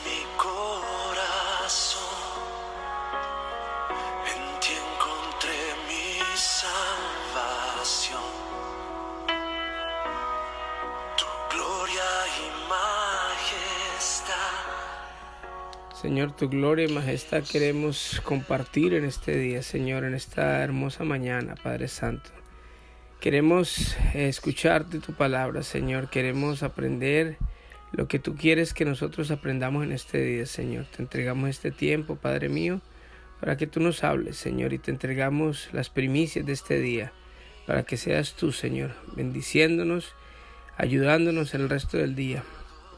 mi corazón, en ti encontré mi salvación. Tu gloria y majestad. Señor, tu gloria y majestad queremos compartir en este día, Señor, en esta hermosa mañana, Padre Santo. Queremos escucharte tu palabra, Señor. Queremos aprender lo que tú quieres que nosotros aprendamos en este día, Señor. Te entregamos este tiempo, Padre mío, para que tú nos hables, Señor, y te entregamos las primicias de este día, para que seas tú, Señor, bendiciéndonos, ayudándonos el resto del día.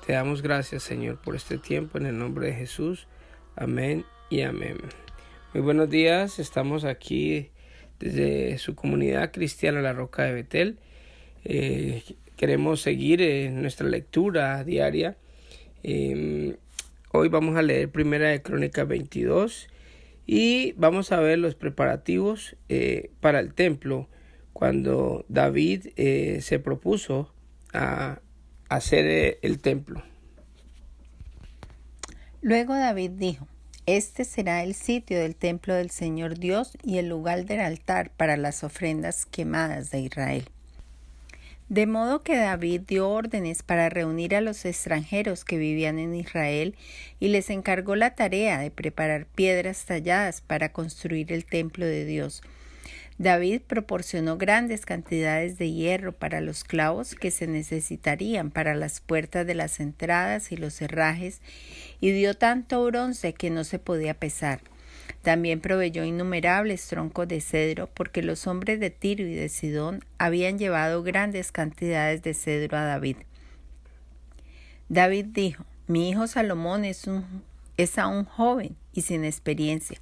Te damos gracias, Señor, por este tiempo, en el nombre de Jesús. Amén y amén. Muy buenos días, estamos aquí desde su comunidad cristiana La Roca de Betel. Queremos seguir nuestra lectura diaria. Hoy vamos a leer Primera de Crónicas 22 y vamos a ver los preparativos para el templo cuando David se propuso a hacer el templo. Luego David dijo: Este será el sitio del templo del Señor Dios y el lugar del altar para las ofrendas quemadas de Israel. De modo que David dio órdenes para reunir a los extranjeros que vivían en Israel y les encargó la tarea de preparar piedras talladas para construir el templo de Dios. David proporcionó grandes cantidades de hierro para los clavos que se necesitarían para las puertas de las entradas y los herrajes, y dio tanto bronce que no se podía pesar. También proveyó innumerables troncos de cedro, porque los hombres de Tiro y de Sidón habían llevado grandes cantidades de cedro a David. David dijo: Mi hijo Salomón es aún joven y sin experiencia,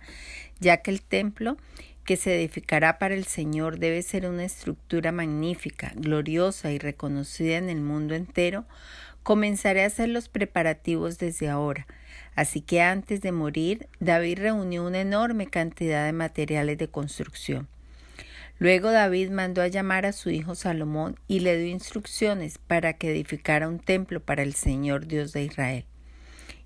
ya que el templo que se edificará para el Señor debe ser una estructura magnífica, gloriosa y reconocida en el mundo entero. Comenzaré a hacer los preparativos desde ahora. Así que antes de morir, David reunió una enorme cantidad de materiales de construcción. Luego David mandó a llamar a su hijo Salomón y le dio instrucciones para que edificara un templo para el Señor Dios de Israel.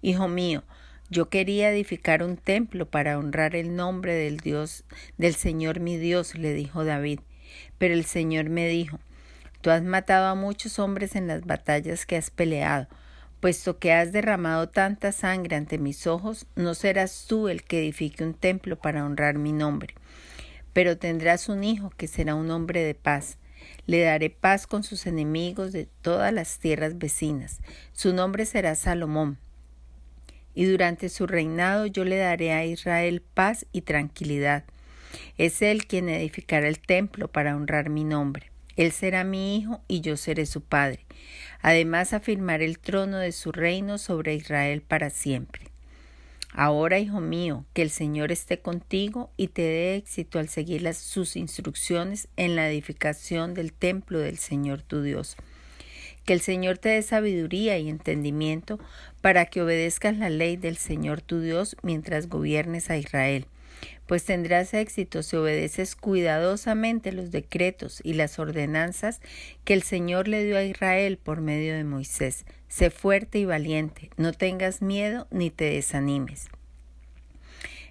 Hijo mío, yo quería edificar un templo para honrar el nombre del Dios, del Señor mi Dios, le dijo David. Pero el Señor me dijo: Tú has matado a muchos hombres en las batallas que has peleado. Puesto que has derramado tanta sangre ante mis ojos, no serás tú el que edifique un templo para honrar mi nombre. Pero tendrás un hijo que será un hombre de paz. Le daré paz con sus enemigos de todas las tierras vecinas. Su nombre será Salomón. Y durante su reinado yo le daré a Israel paz y tranquilidad. Es él quien edificará el templo para honrar mi nombre. Él será mi hijo y yo seré su padre. Además afirmaré el trono de su reino sobre Israel para siempre. Ahora, hijo mío, que el Señor esté contigo y te dé éxito al seguir sus instrucciones en la edificación del templo del Señor tu Dios. Que el Señor te dé sabiduría y entendimiento para que obedezcas la ley del Señor tu Dios mientras gobiernes a Israel. Pues tendrás éxito si obedeces cuidadosamente los decretos y las ordenanzas que el Señor le dio a Israel por medio de Moisés. Sé fuerte y valiente, no tengas miedo ni te desanimes.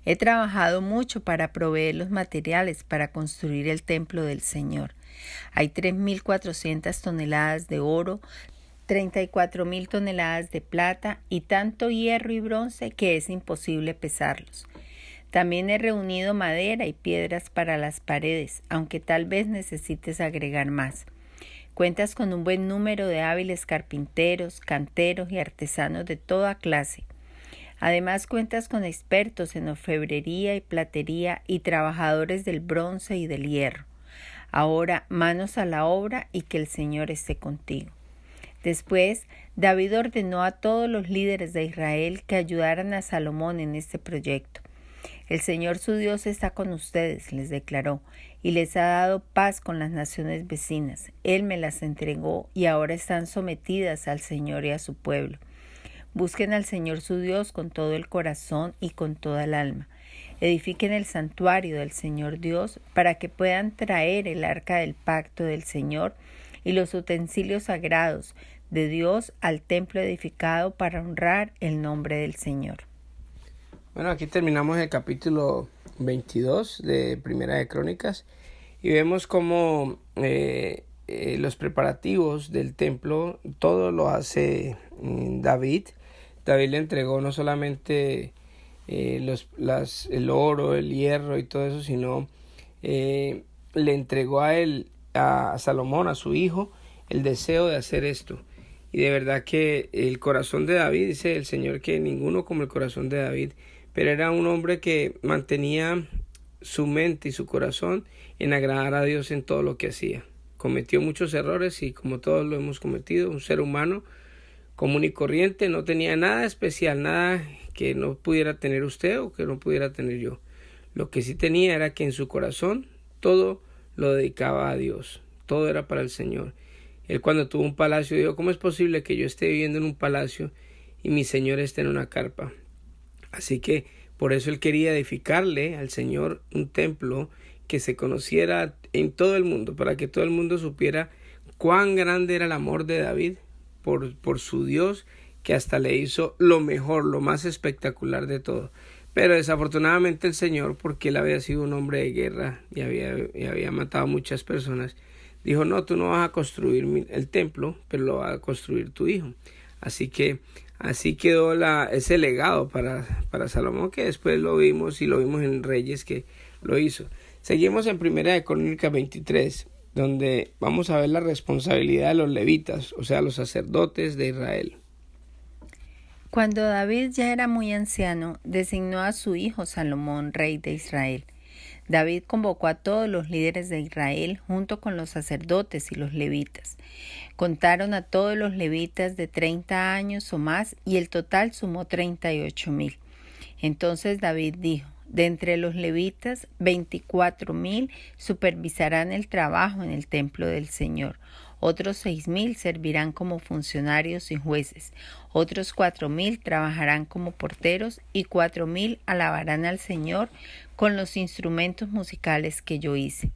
He trabajado mucho para proveer los materiales para construir el templo del Señor. Hay 3.400 toneladas de oro, 34.000 toneladas de plata y tanto hierro y bronce que es imposible pesarlos. También he reunido madera y piedras para las paredes, aunque tal vez necesites agregar más. Cuentas con un buen número de hábiles carpinteros, canteros y artesanos de toda clase. Además cuentas con expertos en orfebrería y platería y trabajadores del bronce y del hierro. Ahora manos a la obra y que el Señor esté contigo. Después, David ordenó a todos los líderes de Israel que ayudaran a Salomón en este proyecto. El Señor su Dios está con ustedes, les declaró, y les ha dado paz con las naciones vecinas. Él me las entregó y ahora están sometidas al Señor y a su pueblo. Busquen al Señor su Dios con todo el corazón y con toda el alma. Edifiquen el santuario del Señor Dios para que puedan traer el arca del pacto del Señor y los utensilios sagrados de Dios al templo edificado para honrar el nombre del Señor. Bueno, aquí terminamos el capítulo 22 de Primera de Crónicas y vemos cómo los preparativos del templo, todo lo hace David. David le entregó no solamente el oro, el hierro y todo eso, sino le entregó a Salomón, a su hijo, el deseo de hacer esto. Y de verdad que el corazón de David, dice el Señor que ninguno como el corazón de David, pero era un hombre que mantenía su mente y su corazón en agradar a Dios en todo lo que hacía. Cometió muchos errores y como todos lo hemos cometido, un ser humano común y corriente, no tenía nada especial, nada que no pudiera tener usted o que no pudiera tener yo. Lo que sí tenía era que en su corazón todo lo dedicaba a Dios, todo era para el Señor. Él cuando tuvo un palacio dijo, ¿cómo es posible que yo esté viviendo en un palacio y mi Señor esté en una carpa? Así que por eso él quería edificarle al Señor un templo que se conociera en todo el mundo, para que todo el mundo supiera cuán grande era el amor de David por su Dios, que hasta le hizo lo mejor, lo más espectacular de todo. Pero desafortunadamente el Señor, porque él había sido un hombre de guerra y había matado a muchas personas, dijo, no, tú no vas a construir el templo, pero lo va a construir tu hijo. Así que así quedó ese legado para Salomón, que después lo vimos y lo vimos en Reyes que lo hizo. Seguimos en Primera de Crónicas 23, donde vamos a ver la responsabilidad de los levitas, o sea, los sacerdotes de Israel. Cuando David ya era muy anciano, designó a su hijo Salomón, rey de Israel. David convocó a todos los líderes de Israel junto con los sacerdotes y los levitas. Contaron a todos los levitas de 30 años o más y el total sumó 38,000. Entonces David dijo, de entre los levitas, 24,000 supervisarán el trabajo en el templo del Señor. Otros 6,000 servirán como funcionarios y jueces. Otros 4,000 trabajarán como porteros y 4,000 alabarán al Señor con los instrumentos musicales que yo hice.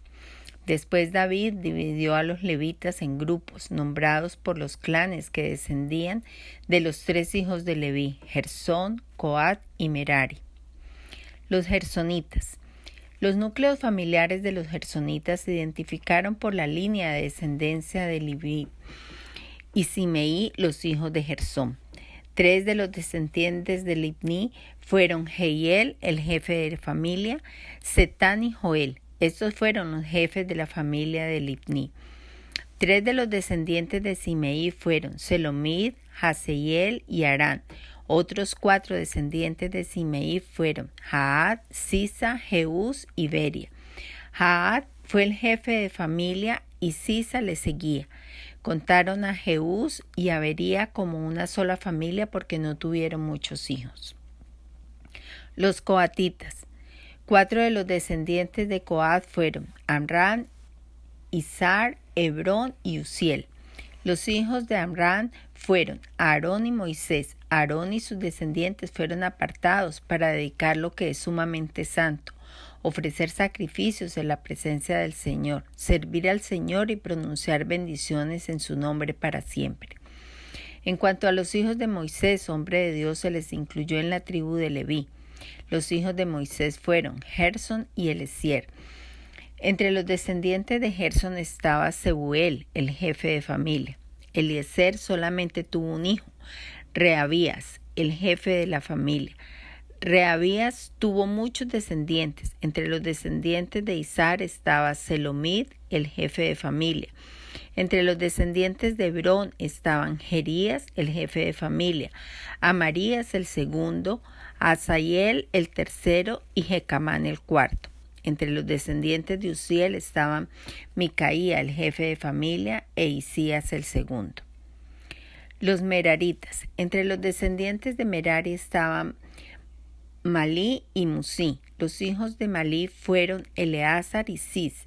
Después David dividió a los levitas en grupos, nombrados por los clanes que descendían de los 3 hijos de Leví, Gersón, Coat y Merari. Los gersonitas. Los núcleos familiares de los gersonitas se identificaron por la línea de descendencia de Leví y Simeí, los hijos de Gersón. 3 de los descendientes de Libní fueron Jehiel, el jefe de familia, Setán y Joel. Estos fueron los jefes de la familia de Libní. 3 de los descendientes de Simeí fueron Selomid, Hasehiel y Arán. Otros 4 descendientes de Simeí fueron Jaad, Sisa, Jeús y Beria. Jaad fue el jefe de familia y Sisa le seguía. Contaron a Jeús y a Beria como una sola familia porque no tuvieron muchos hijos. Los coatitas. 4 de los descendientes de Coat fueron Amram, Izar, Hebrón y Uziel. Los hijos de Amram fueron Aarón y Moisés. Aarón y sus descendientes fueron apartados para dedicar lo que es sumamente santo, ofrecer sacrificios en la presencia del Señor, servir al Señor y pronunciar bendiciones en su nombre para siempre. En cuanto a los hijos de Moisés, hombre de Dios, se les incluyó en la tribu de Leví. Los hijos de Moisés fueron Gersón y Eliezer. Entre los descendientes de Gersón estaba Sebuel, el jefe de familia. Eliezer solamente tuvo un hijo, Rehabías, el jefe de la familia. Rehabías tuvo muchos descendientes. Entre los descendientes de Izar estaba Selomid, el jefe de familia. Entre los descendientes de Hebrón estaban Jerías, el jefe de familia, Amarías el segundo, Asahiel el tercero y Jecamán el cuarto. Entre los descendientes de Uziel estaban Micaía, el jefe de familia, e Isías el segundo. Los meraritas. Entre los descendientes de Merari estaban Malí y Musí. Los hijos de Malí fueron Eleazar y Cis.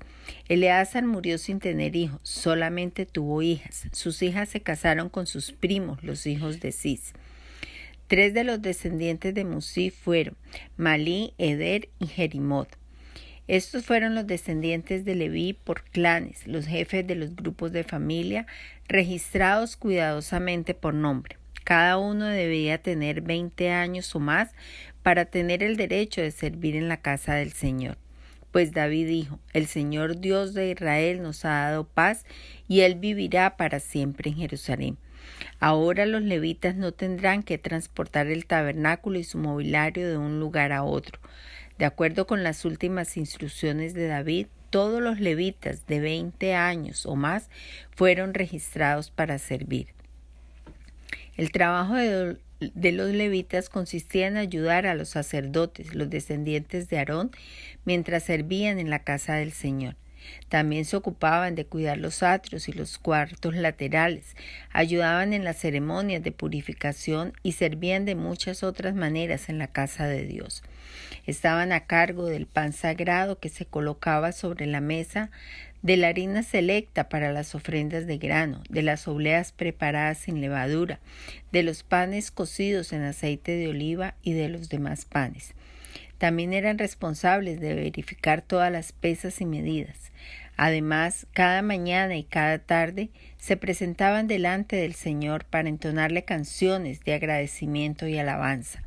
Eleazar murió sin tener hijos, solamente tuvo hijas. Sus hijas se casaron con sus primos, los hijos de Cis. 3 de los descendientes de Musí fueron Malí, Eder y Jerimot. Estos fueron los descendientes de Leví por clanes, los jefes de los grupos de familia, registrados cuidadosamente por nombre. Cada uno debía tener 20 años o más para tener el derecho de servir en la casa del Señor. Pues David dijo: el Señor Dios de Israel nos ha dado paz y Él vivirá para siempre en Jerusalén. Ahora los levitas no tendrán que transportar el tabernáculo y su mobiliario de un lugar a otro. De acuerdo con las últimas instrucciones de David, todos los levitas de 20 años o más fueron registrados para servir. El trabajo de los levitas consistía en ayudar a los sacerdotes, los descendientes de Aarón, mientras servían en la casa del Señor. También se ocupaban de cuidar los atrios y los cuartos laterales, ayudaban en las ceremonias de purificación y servían de muchas otras maneras en la casa de Dios. Estaban a cargo del pan sagrado que se colocaba sobre la mesa, de la harina selecta para las ofrendas de grano, de las obleas preparadas sin levadura, de los panes cocidos en aceite de oliva y de los demás panes. También eran responsables de verificar todas las pesas y medidas. Además, cada mañana y cada tarde se presentaban delante del Señor para entonarle canciones de agradecimiento y alabanza.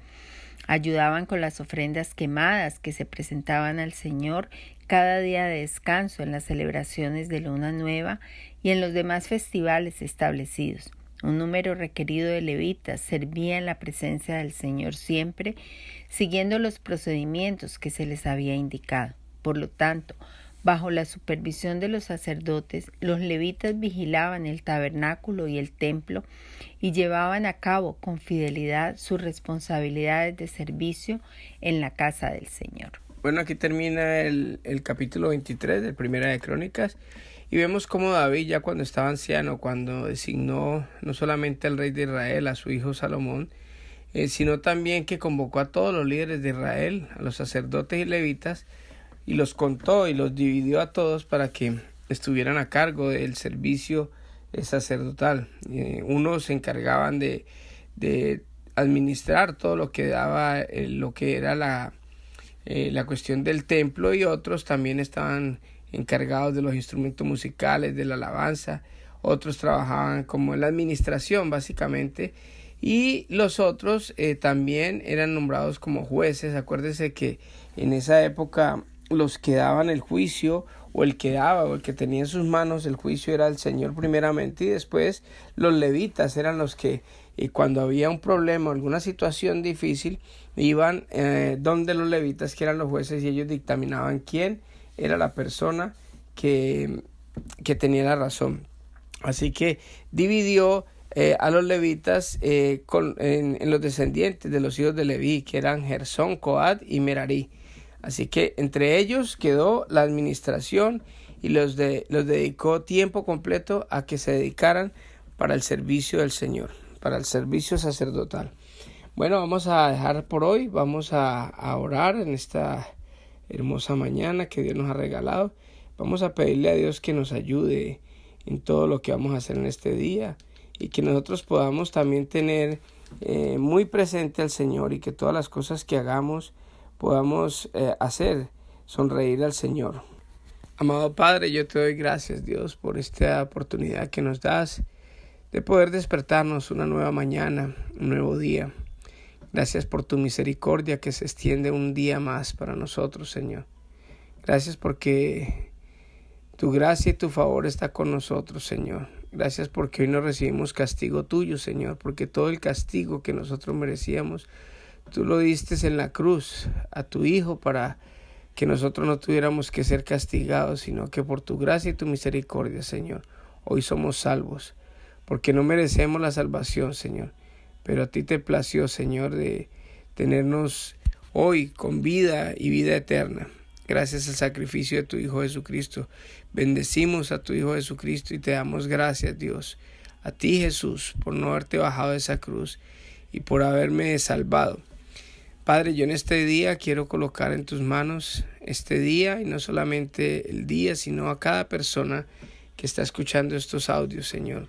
Ayudaban con las ofrendas quemadas que se presentaban al Señor cada día de descanso en las celebraciones de Luna Nueva y en los demás festivales establecidos. Un número requerido de levitas servía en la presencia del Señor siempre, siguiendo los procedimientos que se les había indicado. Por lo tanto, bajo la supervisión de los sacerdotes, los levitas vigilaban el tabernáculo y el templo y llevaban a cabo con fidelidad sus responsabilidades de servicio en la casa del Señor. Bueno, aquí termina el capítulo 23 de Primera de Crónicas y vemos cómo David, ya cuando estaba anciano, cuando designó no solamente al rey de Israel, a su hijo Salomón, sino también que convocó a todos los líderes de Israel, a los sacerdotes y levitas, y los contó y los dividió a todos para que estuvieran a cargo del servicio sacerdotal. Unos se encargaban de administrar todo lo que daba lo que era la cuestión del templo, y otros también estaban encargados de los instrumentos musicales, de la alabanza. Otros trabajaban como en la administración básicamente, y los otros también eran nombrados como jueces. Acuérdense que en esa época los que daban el juicio, o el que daba, o el que tenía en sus manos el juicio, era el Señor primeramente, y después los levitas eran los que cuando había un problema, alguna situación difícil, iban donde los levitas, que eran los jueces, y ellos dictaminaban quién era la persona que tenía la razón. Así que dividió a los levitas en los descendientes de los hijos de Leví, que eran Gersón, Coat y Merarí. Así que entre ellos quedó la administración, y los dedicó tiempo completo a que se dedicaran para el servicio del Señor, para el servicio sacerdotal. Bueno, vamos a dejar por hoy, vamos a orar en esta hermosa mañana que Dios nos ha regalado. Vamos a pedirle a Dios que nos ayude en todo lo que vamos a hacer en este día, y que nosotros podamos también tener muy presente al Señor, y que todas las cosas que hagamos podamos hacer sonreír al Señor. Amado Padre, yo te doy gracias, Dios, por esta oportunidad que nos das de poder despertarnos una nueva mañana, un nuevo día. Gracias por tu misericordia que se extiende un día más para nosotros, Señor. Gracias porque tu gracia y tu favor está con nosotros, Señor. Gracias porque hoy no recibimos castigo tuyo, Señor, porque todo el castigo que nosotros merecíamos, tú lo diste en la cruz a tu Hijo para que nosotros no tuviéramos que ser castigados, sino que por tu gracia y tu misericordia, Señor, hoy somos salvos, porque no merecemos la salvación, Señor, pero a ti te plació, Señor, de tenernos hoy con vida y vida eterna. Gracias al sacrificio de tu Hijo Jesucristo. Bendecimos a tu Hijo Jesucristo y te damos gracias, Dios, a ti, Jesús, por no haberte bajado de esa cruz y por haberme salvado. Padre, yo en este día quiero colocar en tus manos este día, y no solamente el día, sino a cada persona que está escuchando estos audios, Señor.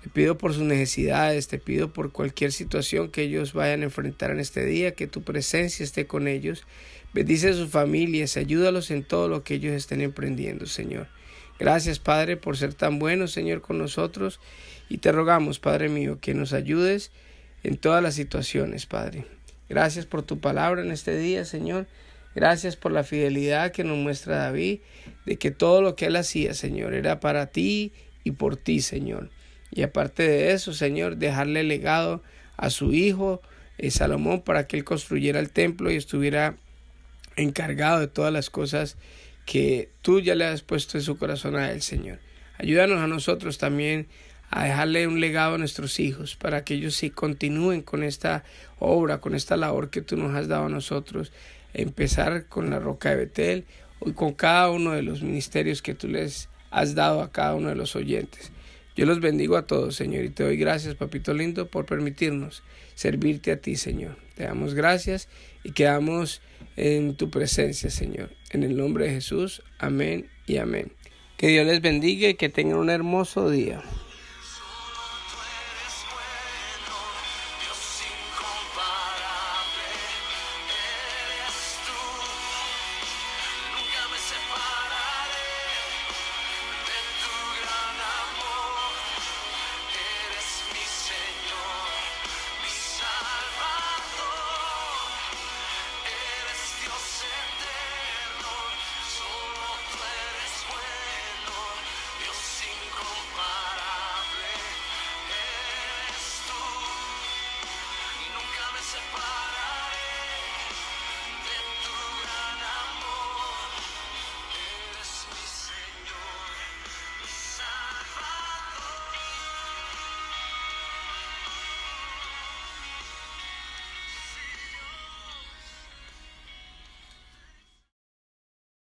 Te pido por sus necesidades, te pido por cualquier situación que ellos vayan a enfrentar en este día, que tu presencia esté con ellos. Bendice a sus familias, ayúdalos en todo lo que ellos estén emprendiendo, Señor. Gracias, Padre, por ser tan bueno, Señor, con nosotros. Y te rogamos, Padre mío, que nos ayudes en todas las situaciones, Padre. Gracias por tu palabra en este día, Señor. Gracias por la fidelidad que nos muestra David, de que todo lo que él hacía, Señor, era para ti y por ti, Señor. Y aparte de eso, Señor, dejarle legado a su hijo, Salomón, para que él construyera el templo y estuviera encargado de todas las cosas que tú ya le has puesto en su corazón a él, Señor. Ayúdanos a nosotros también a dejarle un legado a nuestros hijos para que ellos sí continúen con esta obra, con esta labor que tú nos has dado a nosotros. Empezar con la Roca de Betel y con cada uno de los ministerios que tú les has dado a cada uno de los oyentes. Yo los bendigo a todos, Señor, y te doy gracias, Papito lindo, por permitirnos servirte a ti, Señor. Te damos gracias y quedamos en tu presencia, Señor. En el nombre de Jesús, amén y amén. Que Dios les bendiga y que tengan un hermoso día.